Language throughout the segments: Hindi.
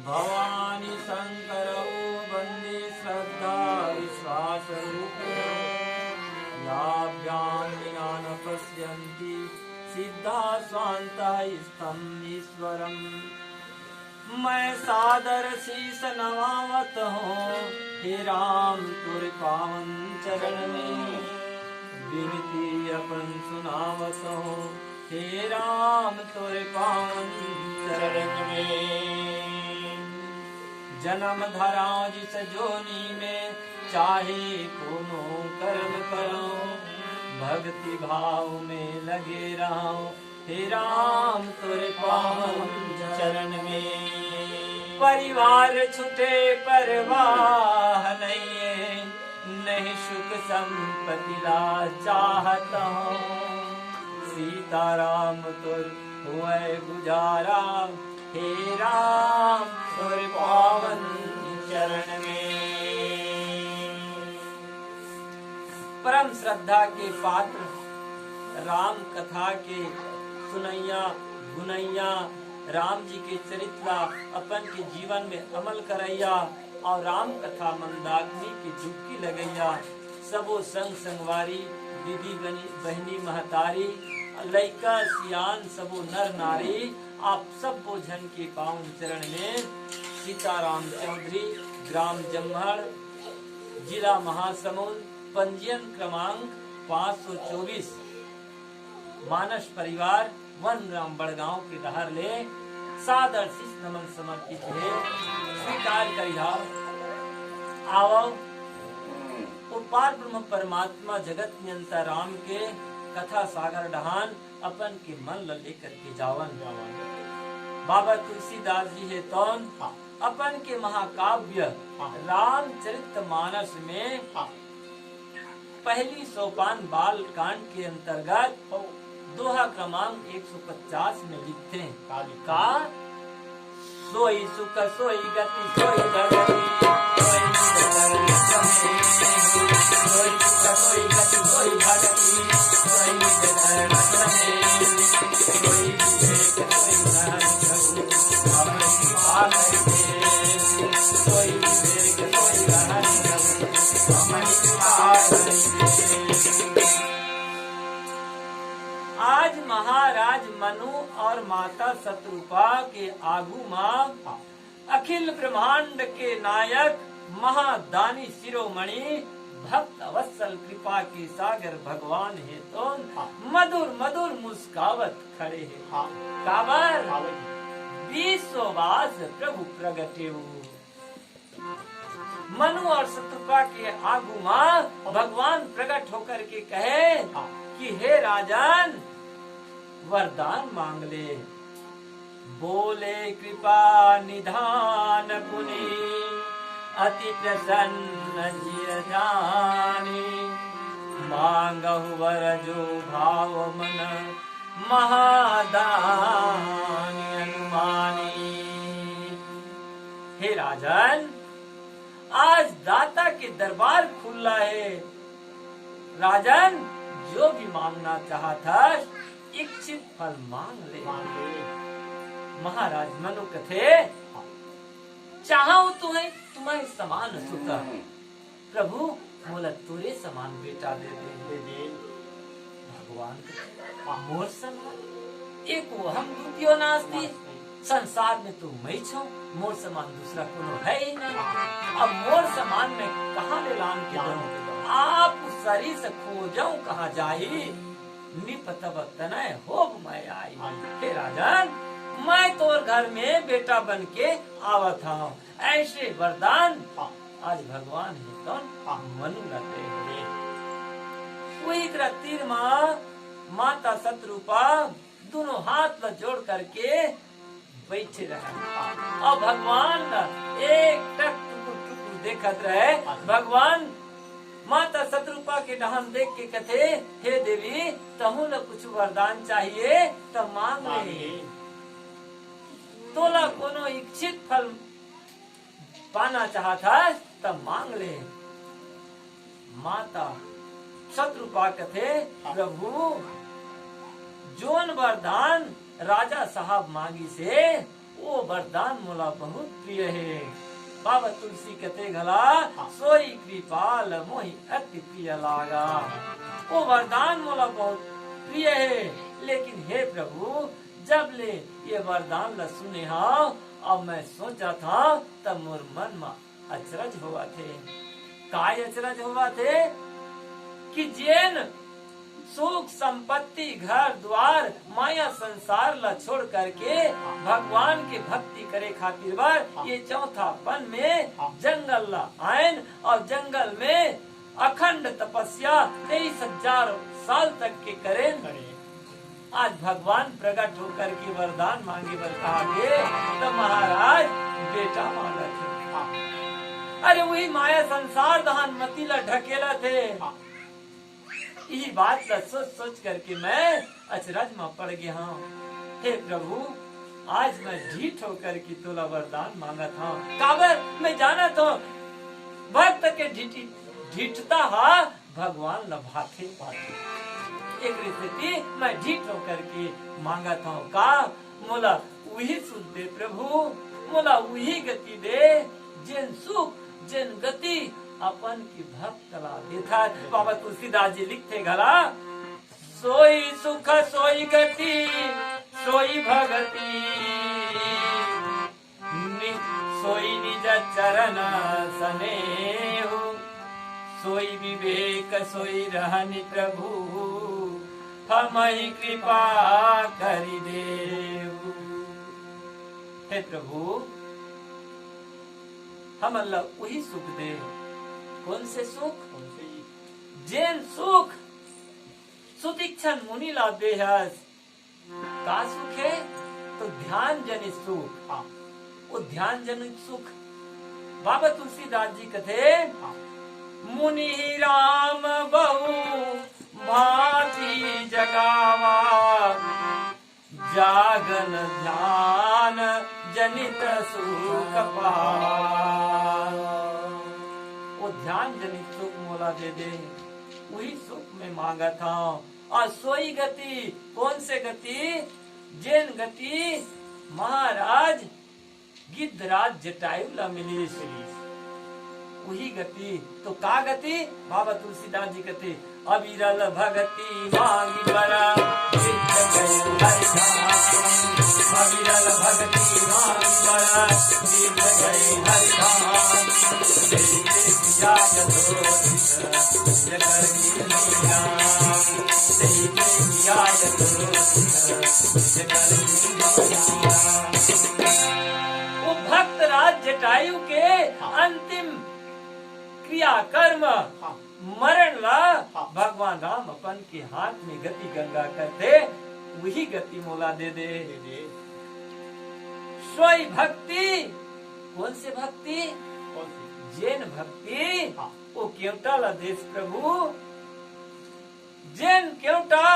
भवानी शंकरौ वन्दे श्रद्धा विश्वासरूपिणौ याभ्यां विना न पश्यन्ति सिद्धा स्वान्तः स्थम् ईश्वरम्। मैं सादर शीस नवावत हूँ हे राम तुर पावन चरण में, विनती अपन सुनावत हूँ हे राम तुर पावन चरण में। जन्म धरा जिस जोनी में चाहे कोनो कर्म करो, भक्ति भाव में लगे रहो हे राम तुर पावन चरण में। परिवार छुटे परवाह नहीं, नहीं सुख संपत्ति ला चाहता हूँ, सीताराम तुर हुए गुजारा हे राम तुर पावन चरण में। परम श्रद्धा के पात्र राम कथा के सुनैया गुनैया, राम जी के चरित्र अपन के जीवन में अमल करैया और राम कथा मंदाग्नि की डुबकी लगैया। सबो संग संगवारी दीदी बहनी महतारी लइका सियान सबो नर नारी, आप सब बोझन के पावन चरण में। सीताराम चौधरी, ग्राम जम्मड़, जिला महासमुंद, पंजीयन क्रमांक 524, मानस परिवार वन ग्राम बड़गांव के दहर ले सादर शीश नमन समर्पित है। स्वीकार करिहा। आओ उपार ब्रह्म परमात्मा जगत नियंता राम के कथा सागर डहान अपन के मन ल लेकर के जावन। बाबा तुलसीदास जी है तौन अपन के महाकाव्य रामचरित मानस में पहली सोपान बाल कांड के अंतर्गत दोहा क्रमांक 150 में लिखते हैं का सोई सुख सोई गति सोई भगति, सोई सुख सोई गति सोई भगति, सोई जगत सोई विवेक सोई ज्ञान प्रभु अपन कृपा करके, सोई विवेक सोई ज्ञान प्रभु अपन कृपा करके। आज महाराज मनु और माता शत्रुपा के आगू मां अखिल ब्रह्मांड के नायक महादानी शिरोमणि भक्त वत्सल कृपा के सागर भगवान है तो मधुर मधुर मुस्कावत खड़े हैं। काबर विश्ववास प्रभु प्रगटे। मनु और शत्रुपा के आगू मां भगवान प्रकट होकर के कहे कि हे राजन वरदान मांग ले। बोले कृपा निधान गुनी अति प्रसन्न जिय जानी, मांगहु वर जो भाव मन महादानी अनुमानी। हे राजन आज दाता के दरबार खुला है। राजन जो भी मांगना चाहता इच्छित फल मांग ले। महाराज मनु कथे चाहो तुम्हें समान सुख, प्रभु मोला तुरे समान बेटा दे दे। भगवान मोर समान एक वो हम द्वितीय नास्ति, संसार में तो मैं छो, मोर समान दूसरा कोनो है ही नहीं। अब मोर समान में कहाँ ले लान के दो, आप शरीर से खोजो कहाँ जाही, निपतब तनय होब मैं आई। हे राजन मैं तोर घर में बेटा बन के आवत हूँ, ऐसे वरदान आज भगवान है तो मनु लगे हुए। वही तीर माता शत्रुपा दोनों हाथ जोड़ करके बैठे रहे और भगवान एक टक टुकुर देखत रहे। भगवान माता शत्रुपा के डहान देख के कथे हे देवी तहु न कुछ वरदान चाहिए तो मांग ले। तोला कोनो इच्छित फल पाना चाहता तब मांग ले। माता शत्रुपा कथे प्रभु जोन वरदान राजा साहब मांगी से वो वरदान मोला बहुत प्रिय है। बाबा तुलसी कहते गला सोई कृपाल मोहि अति प्रिय लागा। वो वरदान मोला बहुत प्रिय है, लेकिन हे प्रभु जब ले ये वरदान ला सुने हाँ, अब मैं सोचा था तब मोर मन में अचरज हुआ थे। काय अचरज हुआ थे कि जैन सुख संपत्ति घर द्वार माया संसार ला छोड़ करके भगवान के भक्ति करे खातिर बार ये चौथा पन में जंगल ला आयन और जंगल में अखंड तपस्या 23,000 साल तक के करें। आज भगवान प्रकट होकर के वरदान मांगे बर कहा गए तो महाराज बेटा मांगा थे। अरे वही माया संसार दहन मती ला ढकेला थे। यही बात का सोच सोच करके मैं अचरज में पड़ गया हूँ। हे प्रभु आज मैं ढीठ होकर की तोला वरदान मांगा था। काबर मैं जाना था भक्त के ढीठता हा भगवान लभाते पाते। एक स्थिति मैं ढीठ होकर के मांगा था का मोला वही सुन दे प्रभु, मोला वही गति दे जिन सुख जिन गति अपन की भक्त ला देता। बाबा तुलसीदास जी लिखते गला सोई सुख सोई गति सोई भगति सोई निज चरण स्नेह सोई विवेक सोई रहनि प्रभु हमहि कृपा करि देव। हे प्रभु हम अल्लाह वही सुख दे। कौन से सुख? जैन सुख सुदीक्षण मुनि ला देहस का सुख है तो ध्यान जनित सुख। वो ध्यान जनित सुख बाबा तुलसीदास जी कथे मुनि राम बहु भांति जगावा जागन ध्यान जनित सुख पावा। वो ध्यान जनित सुख मोला दे दे, वही सुख में मांगा था। और सोई गति कौन से गति? जैन गति महाराज गिद्धराज जटायु ला मिली वही गति। तो का गति? बाबा तुलसीदास जी कहते अविरल भगति मांगी बरा अविरल भगति मांगी बरा वो भक्त राज जटायु के अंतिम क्रिया कर्म मरण ला भगवान राम अपन के हाथ में गति गंगा करते, वही गति मोला दे दे। सोई भक्ति कौन से भक्ति? जैन भक्ति वो केवटा ला देश प्रभु। जैन केवटा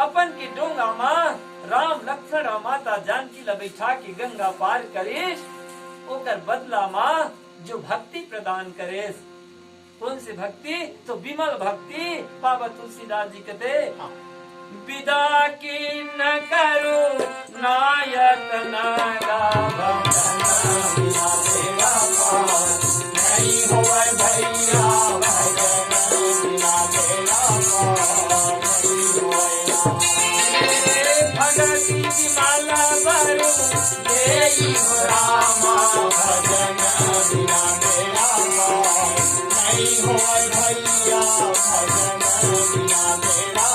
अपन की डोंगा माँ राम लक्ष्मण और माता जानकी ला बैठा के गंगा पार करेश, ओकर बदला माँ जो भक्ति प्रदान करेश। कौन से भक्ति? तो विमल भक्ति। बाबा तुलसीदास जी कहते विदा की न करो नायक न नहीं हो भैया भगती की माला बरू देई रामा भजन बिना मेरा नहीं हो भैया भजन बिना मेरा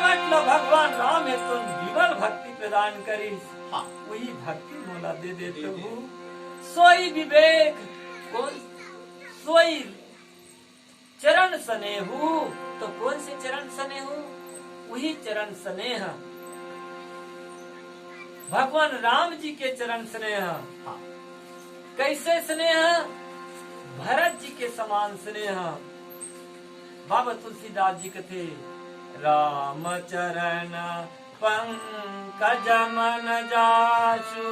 मतलब भगवान राम है तुम विमल भक्ति प्रदान करी। वही भक्ति मोला दे दे प्रभु। सोई विवेक कौन? सोई चरण स्नेहु। तो कौन से चरण स्नेहु? वही चरण स्नेह भगवान राम जी के चरण स्नेह। कैसे स्नेह? भरत जी के समान स्नेह। बाबा तुलसीदास जी कथे राम चरण पंकज मन जासु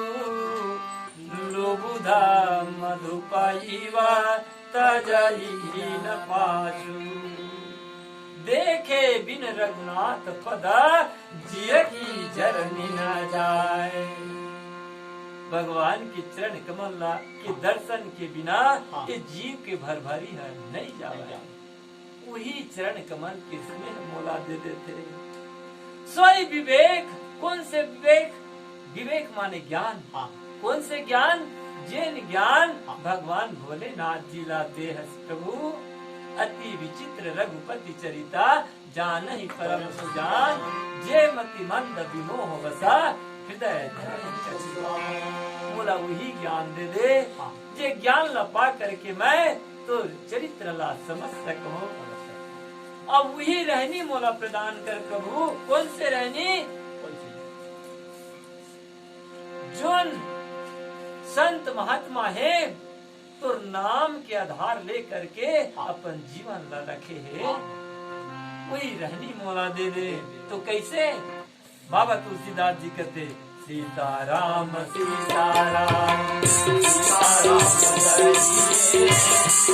लुबुधा मधुपैवा तजई न पासु देखे बिन रघुनाथ पद जिय की जरनी न जाए। भगवान के चरण कमल के दर्शन के बिना ये जीव के भरभरी है नहीं जावे। वही चरण कमल के स्नेह मोला दे देते। सोई विवेक, कौन से विवेक? विवेक माने ज्ञान। कौन से ज्ञान? जिन ज्ञान भगवान भोलेनाथ जी लाते हैं प्रभु। अति विचित्र रघुपति चरिता जानहि परम सुजान। जे मति मंद विमोह वसा हृदय मोला वही ज्ञान दे दे जे ज्ञान ला पा करके मैं तो चरित्र ला समझ सकूं। अब वही रहनी मोला प्रदान कर प्रभु। कौन से रहनी? जोन संत महात्मा है तो नाम के आधार ले करके अपन जीवन ला रखे है, वही रहनी मोला दे दे। तो कैसे? बाबा तुलसीदास जी कहते सीताराम सीताराम सीताराम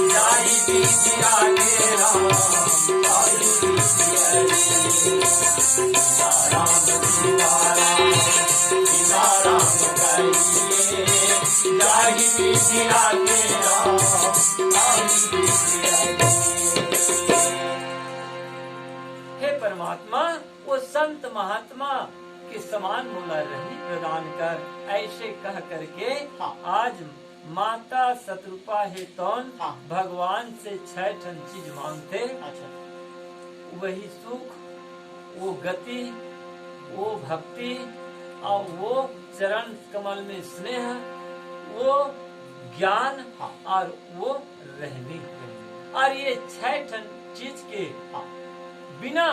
जाहि बीच आगे राम जाहि बीच सीताराम सीताराम सीताराम जाहि बीच आगे राम जाहि बीच। हे परमात्मा, वो संत महात्मा के समान मोला रहनी प्रदान कर। ऐसे कह करके आज माता शत्रुपा है तौन भगवान से 6 ठन चीज मांगते। वही सुख, वो गति, वो भक्ति और वो चरण कमल में स्नेह, वो ज्ञान और वो रहनी। और ये 6 ठन चीज के बिना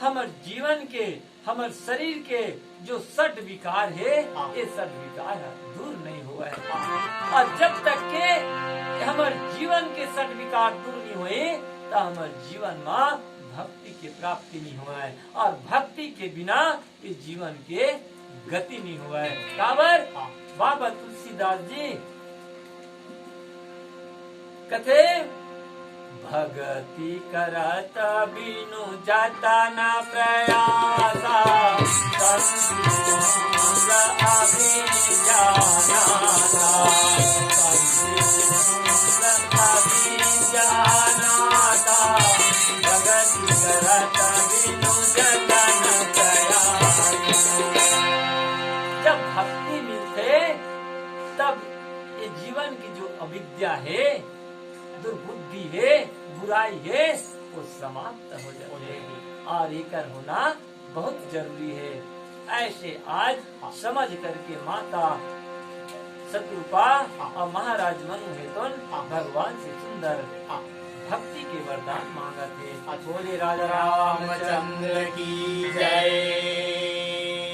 हमर जीवन के, हमर शरीर के जो सट विकार है, ये सट विकार दूर नहीं हुआ है। और जब तक के हमर जीवन के सट विकार दूर नहीं हुए तो हमर जीवन में भक्ति की प्राप्ति नहीं हुआ है। और भक्ति के बिना इस जीवन के गति नहीं हुआ है। काबर? बाबा तुलसीदास जी कथे भगति करत बिनु जाता न प्रयासा भगति करत बिनु जाता न प्रयासा। जब भक्ति मिलते तब ये जीवन की जो अविद्या है, दुर्बुद्धि है, बुराई है, वो समाप्त हो जाती है। और एकर होना बहुत जरूरी है। ऐसे आज समझ करके माता शत्रुपा और महाराज मनु हेतुन भगवान से सुंदर भक्ति के वरदान मांगा थे। बोले राजा रामचंद्र की जय।